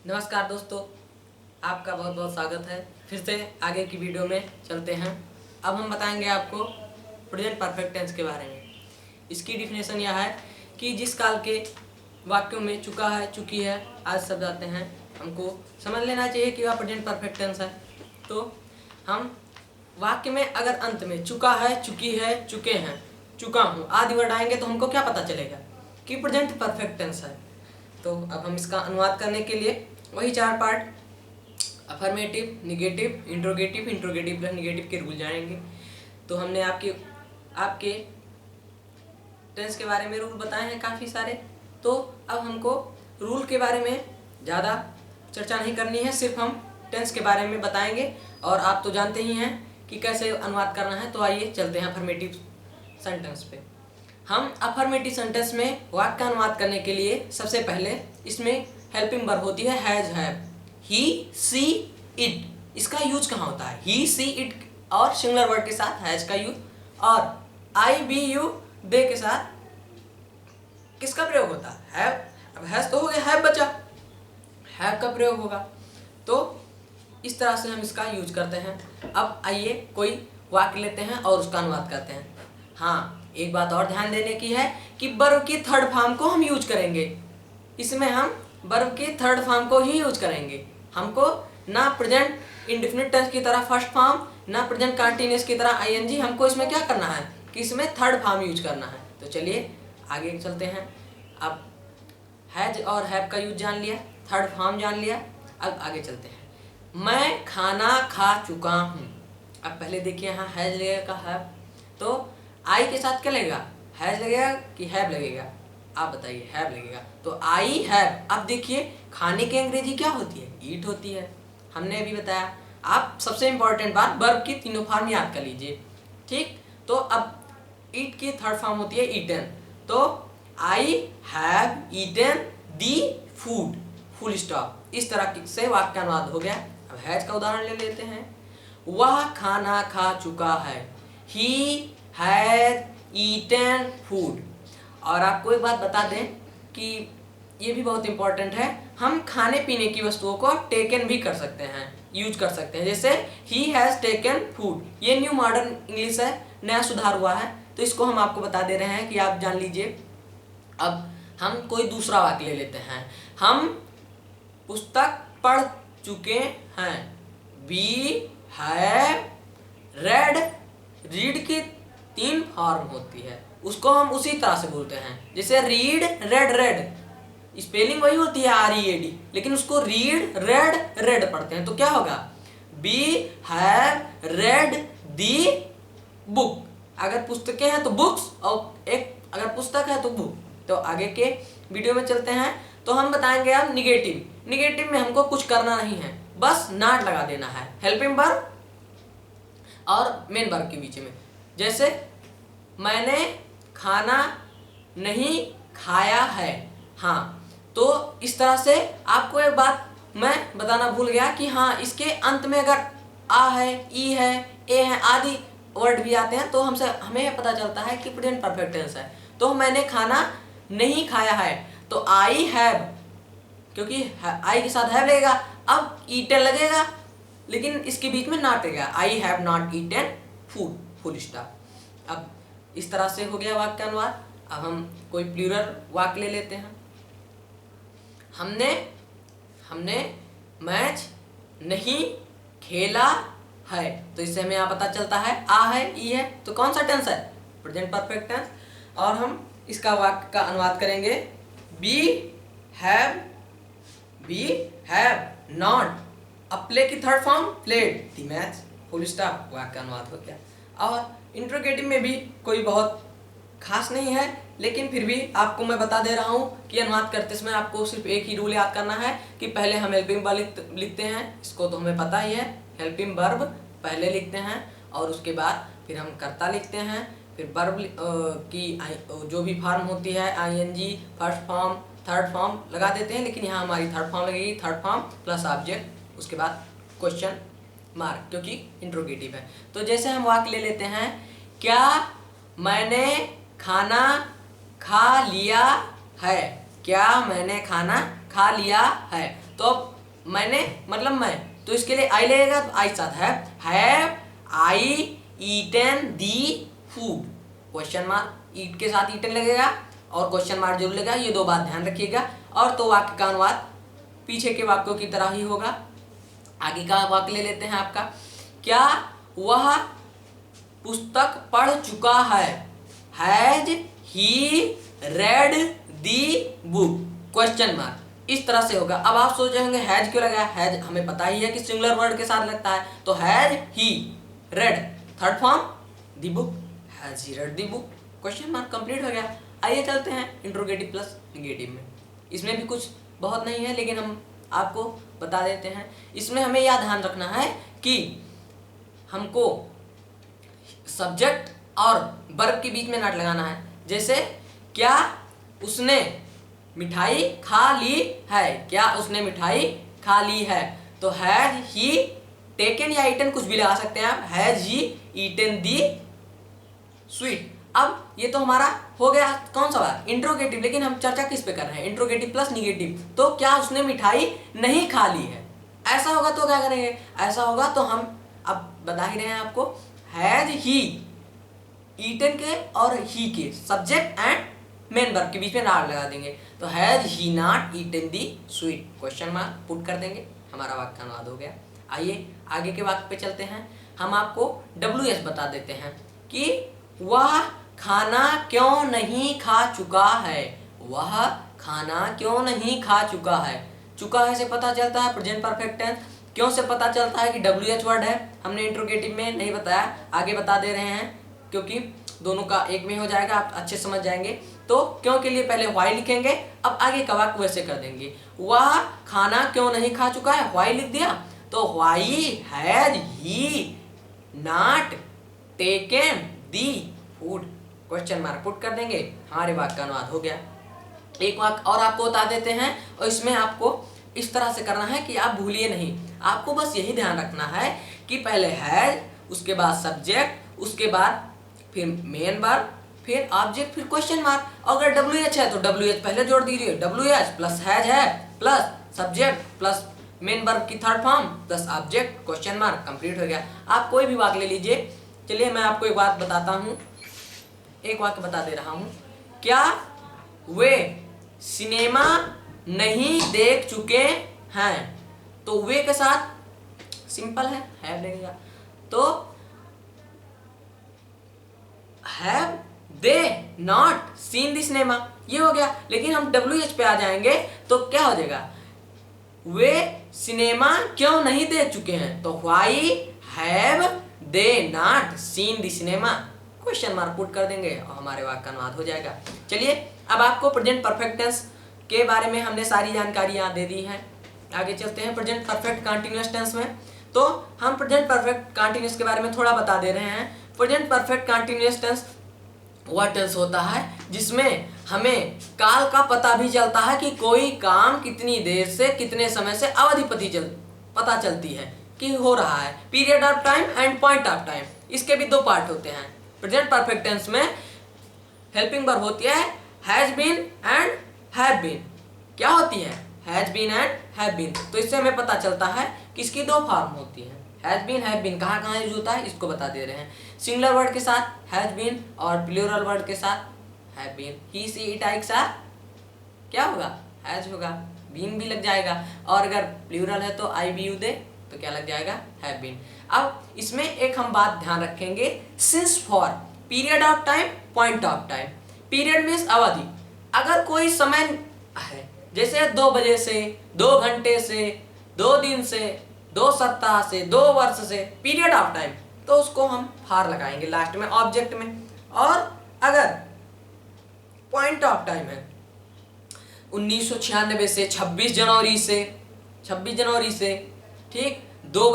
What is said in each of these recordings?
नमस्कार दोस्तों, आपका बहुत बहुत स्वागत है। फिर से आगे की वीडियो में चलते हैं। अब हम बताएंगे आपको प्रेजेंट परफेक्ट टेंस के बारे में। इसकी डिफिनेशन यह है कि जिस काल के वाक्यों में चुका है, चुकी है आदि शब्द आते हैं, हमको समझ लेना चाहिए कि वह प्रेजेंट परफेक्ट टेंस है। तो हम वाक्य में अगर अंत में चुका है, चुकी है, चुके हैं, चुका हूँ आदि वर्ड आएंगे तो हमको क्या पता चलेगा कि प्रेजेंट परफेक्ट टेंस है। तो अब हम इसका अनुवाद करने के लिए वही चार part affirmative, negative, interrogative, interrogative plus negative के रूल जानेंगे। तो हमने आपके टेंस के बारे में रूल बताए हैं काफ़ी सारे। तो अब हमको रूल के बारे में ज़्यादा चर्चा नहीं करनी है, सिर्फ हम टेंस के बारे में बताएंगे। और आप तो जानते ही हैं कि कैसे अनुवाद करना है। तो आइए चलते हैं अफर्मेटिव सेंटेंस पे। हम अफर्मेटिव सेंटेंस में वाक्य का अनुवाद करने के लिए सबसे पहले इसमें हेल्पिंग वर्ब होती है has, have, he, she, it. इसका यूज कहाँ होता है? ही, सी, इट और सिंगुलर वर्ड के साथ हैज का यूज, और आई, बी, यू, दे के साथ किसका प्रयोग होता है? हैव। अब हैज तो हो गया, हैव बचा, हैव का प्रयोग होगा। तो इस तरह से हम इसका यूज करते हैं। अब आइए कोई वाक्य लेते हैं और उसका अनुवाद करते हैं। हाँ, एक बात और ध्यान देने की है कि वर्ब की थर्ड फॉर्म को हम यूज करेंगे। इसमें हम वर्ब की थर्ड फॉर्म को ही यूज करेंगे। हमको ना प्रेजेंट इंडेफिनिट टेंस की तरह फर्स्ट फॉर्म, ना प्रेजेंट कंटीन्यूअस की तरह आईएनजी। हमको इसमें क्या करना है कि इसमें थर्ड फॉर्म यूज करना है। तो चलिए आगे चलते हैं। अब हैज और हैव का यूज जान लिया, थर्ड फॉर्म जान लिया। अब आगे चलते हैं। मैं खाना खा चुका हूँ। अब पहले देखिए यहाँ हैज लगेगा हैव, तो आई के साथ क्या लगेगा? हैज लगेगा कि हैव लगेगा? आप बताइए। हैव लगेगा। तो आई हैव। अब देखिए खाने की अंग्रेजी क्या होती है? ईट होती है। हमने अभी बताया। आप सबसे इंपॉर्टेंट बात, वर्ब की तीनों फॉर्म याद कर लीजिए, ठीक। तो अब ईट की थर्ड फॉर्म होती है ईटन। तो I have eaten the food, full stop. इस तरह से वाक्य का अनुवाद हो गया। अब हैज का उदाहरण ले लेते हैं। वह खाना खा चुका है। He has eaten food. और आपको एक बात बता दें कि ये भी बहुत इंपॉर्टेंट है, हम खाने पीने की वस्तुओं को टेकन भी कर सकते हैं, यूज कर सकते हैं। जैसे ही हैज टेकन फूड, ये न्यू मॉडर्न इंग्लिश है, नया सुधार हुआ है। तो इसको हम आपको बता दे रहे हैं कि आप जान लीजिए। अब हम कोई दूसरा वाक्य ले लेते हैं। हम पुस्तक पढ़ चुके हैं। We have red. रीड की तीन फॉर्म होती है, उसको हम उसी तरह से बोलते हैं। जैसे रीड, रेड, रेड स्पेलिंग वही होती है READ, लेकिन उसको रीड, रेड, रेड पढ़ते हैं। तो क्या होगा? We have read the book. अगर पुस्तकें हैं तो बुक्स, और एक अगर पुस्तक है तो बुक। तो आगे के वीडियो में चलते हैं। तो हम बताएंगे अब निगेटिव। निगेटिव में हमको कुछ करना नहीं है, बस नॉट लगा देना है हेल्पिंग वर्ब और मेन वर्ब के बीच में। जैसे मैंने खाना नहीं खाया है। हाँ, तो इस तरह से आपको एक बात मैं बताना भूल गया कि हाँ, इसके अंत में अगर आ है, ई है, ए है आदि वर्ड भी आते हैं तो हमें पता चलता है कि प्रेजेंट परफेक्ट टेंस है। तो मैंने खाना नहीं खाया है, तो आई हैव, क्योंकि आई के साथ हैव लगेगा। अब ईटन लगेगा, लेकिन इसके बीच में नॉट लगेगा। I have not eaten food, full stop. अब इस तरह से हो गया वाक्य का अनुवाद। अब हम कोई प्लूरल वाक्य ले लेते हैं। हमने मैच नहीं खेला है। तो इससे हमें यहाँ पता चलता है आ है, ई है, तो कौन सा टेंस है? Present perfect tense. और हम इसका वाक्य का अनुवाद करेंगे। We have not. अब प्ले की third form played the match, full stop, वाक्य का अनुवाद हो गया। और इंट्रोगेटिव में भी कोई बहुत खास नहीं है, लेकिन फिर भी आपको मैं बता दे रहा हूँ कि अनुवाद करते समय आपको सिर्फ एक ही रूल याद करना है कि पहले हम हेल्पिंग वर्ब लिखते हैं। इसको तो हमें पता ही है, हेल्पिंग वर्ब पहले लिखते हैं और उसके बाद फिर हम कर्ता लिखते हैं। फिर वर्ब की जो भी फॉर्म होती है ING, first form, third form लगा देते हैं। लेकिन यहाँ हमारी थर्ड फॉर्म लगेगी, थर्ड फॉर्म प्लस ऑब्जेक्ट, उसके बाद क्वेश्चन मार्क, क्योंकि इंट्रोगेटिव है। तो जैसे हम वाक्य ले लेते हैं, क्या मैंने खाना खा लिया है। क्या मैंने खाना खा लिया है। तो अब मैंने मतलब मैं, तो इसके लिए आई लगेगा, तो आई साथ have I eaten the food, question mark, eat के साथ ईटन लगेगा और क्वेश्चन मार्क जरूर लगेगा, ये दो बात ध्यान रखिएगा। और तो वाक्य का अनुवाद पीछे के वाक्यों की तरह ही होगा। आगे का वाक्य ले लेते हैं आपका, क्या वह पुस्तक पढ़ चुका है, has he red the book, question mark, इस तरह से होगा। अब आप सोच रहे होंगे हैज क्यों लगा, हैज हमें पता ही है कि सिंगुलर वर्ड के साथ लगता है, तो has he red, third form the book, has he red the book, question mark, complete हो गया। आइए चलते हैं इंट्रोगेटिव प्लस निगेटिव में। इसमें भी कुछ बहुत नहीं है, लेकिन हम आपको बता देते हैं। इसमें हमें यह ध्यान रखना है कि हमको सब्जेक्ट और वर्ब के बीच में नॉट लगाना है। जैसे क्या उसने मिठाई खा ली है, क्या उसने मिठाई खा ली है, तो हैज ही टेकन या ईटन कुछ भी लगा सकते हैं आप, has he eaten the sweet. अब ये तो हमारा हो गया कौन सा बात, इंट्रोगेटिव, लेकिन हम चर्चा किस पे कर रहे हैं, इंट्रोगेटिव प्लस निगेटिव। तो क्या उसने मिठाई नहीं खा ली है, ऐसा होगा तो क्या करेंगे, ऐसा होगा तो हम अब बता ही रहे हैं आपको, हैज ही ईटन के और ही के सब्जेक्ट एंड मेन वर्ब के बीच में नॉट लगा देंगे, तो has he not eaten the sweet, question mark put कर देंगे, हमारा वाक्य का अनुवाद हो गया। आइए आगे के वाक्य पे चलते हैं। हम आपको WS बता देते हैं कि वह खाना क्यों नहीं खा चुका है, वह खाना क्यों नहीं खा चुका है, चुका है से पता चलता है प्रेजेंट परफेक्ट टेंस, क्यों से पता चलता है कि WH वर्ड है, हमने इंट्रोगेटिव में नहीं बताया, आगे बता दे रहे हैं क्योंकि दोनों का एक में हो जाएगा, आप अच्छे समझ जाएंगे। तो क्यों के लिए पहले व्हाई लिखेंगे, अब आगे का वाक्य वैसे कर देंगे, वह खाना क्यों नहीं खा चुका है, व्हाई लिख दिया, तो why has he not taken the food, question mark put कर देंगे, हमारे वाक्य का अनुवाद हो गया। एक वाक्य और आपको बता देते हैं, और इसमें आपको इस तरह से करना है कि आप भूलिए नहीं, आपको बस यही ध्यान रखना है कि पहले हैज, उसके बाद सब्जेक्ट, उसके बाद फिर मेन वर्ब, फिर ऑब्जेक्ट, फिर क्वेश्चन मार्क। अगर WH है तो WH पहले जोड़ दीजिए, WH प्लस हैज है plus subject plus main verb की third form plus object, question mark, complete हो गया। आप कोई भी वाक्य ले लीजिए। चलिए मैं आपको एक बात बताता हूँ, एक वाक्य बता दे रहा हूँ, क्या वे सिनेमा नहीं देख चुके हैं, तो वे के साथ सिंपल है हैव लगेगा, तो have they not seen the cinema, ये हो गया। लेकिन हम WH पे आ जाएंगे तो क्या हो जाएगा, वे सिनेमा क्यों नहीं देख चुके हैं, तो why have they not seen the cinema, question mark put कर देंगे और हमारे वाक्य का अनुवाद हो जाएगा। चलिए अब आपको प्रेजेंट परफेक्ट टेंस के बारे में हमने सारी जानकारी यहाँ दे दी है, आगे चलते हैं प्रेजेंट परफेक्ट कंटिन्यूअस टेंस में। तो हम प्रेजेंट परफेक्ट कंटिन्यूअस के बारे में थोड़ा बता दे रहे हैं। प्रेजेंट परफेक्ट कंटिन्यूअस टेंस वह टेंस होता है जिसमें हमें काल का पता भी चलता है कि कोई काम कितनी देर से कितने समय से अवधि पता चलती है कि हो रहा है, period of time and point of time, इसके भी दो पार्ट होते हैं। प्रेजेंट परफेक्ट टेंस में हेल्पिंग वर्ब होती है has been and have been, क्या होती है, has been and have been. तो इससे हमें पता चलता है कि इसकी दो फॉर्म होती है, हैज बीन हैव बीन कहाँ कहाँ यूज होता है इसको बता दे रहे हैं। सिंगुलर वर्ड के साथ हैज बीन और प्लूरल वर्ड के साथ have been, he she it I के साथ क्या होगा, हैज होगा, बीन भी लग जाएगा, और अगर प्लूरल है तो आई बी यू दे तो क्या लग जाएगा, हैव बीन। अब इसमें एक हम बात ध्यान रखेंगे, since for period of time point of time, period means अवधि, अगर कोई समय है जैसे 2 बजे से, 2 घंटे से, 2 दिन से, 2 सप्ताह से, 2 वर्ष से, पीरियड ऑफ टाइम, तो उसको हम फार लगाएंगे लास्ट में ऑब्जेक्ट में। और अगर पॉइंट ऑफ टाइम है 1996 से 26 जनवरी से ठीक 2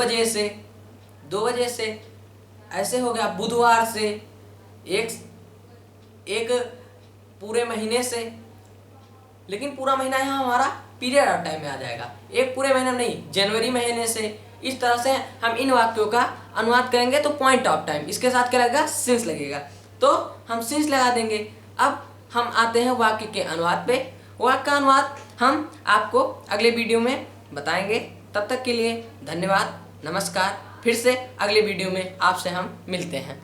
बजे से ऐसे हो गया, बुधवार से एक पूरे महीने से, लेकिन पूरा महीना यहाँ हमारा पीरियड ऑफ टाइम में आ जाएगा, एक पूरे महीना नहीं, जनवरी महीने से। इस तरह से हम इन वाक्यों का अनुवाद करेंगे तो पॉइंट ऑफ टाइम, इसके साथ क्या लगेगा, सिंस लगेगा, तो हम सिंस लगा देंगे। अब हम आते हैं वाक्य के अनुवाद पे। वाक्य का अनुवाद हम आपको अगले वीडियो में बताएंगे। तब तक के लिए धन्यवाद, नमस्कार। फिर से अगले वीडियो में आपसे हम मिलते हैं।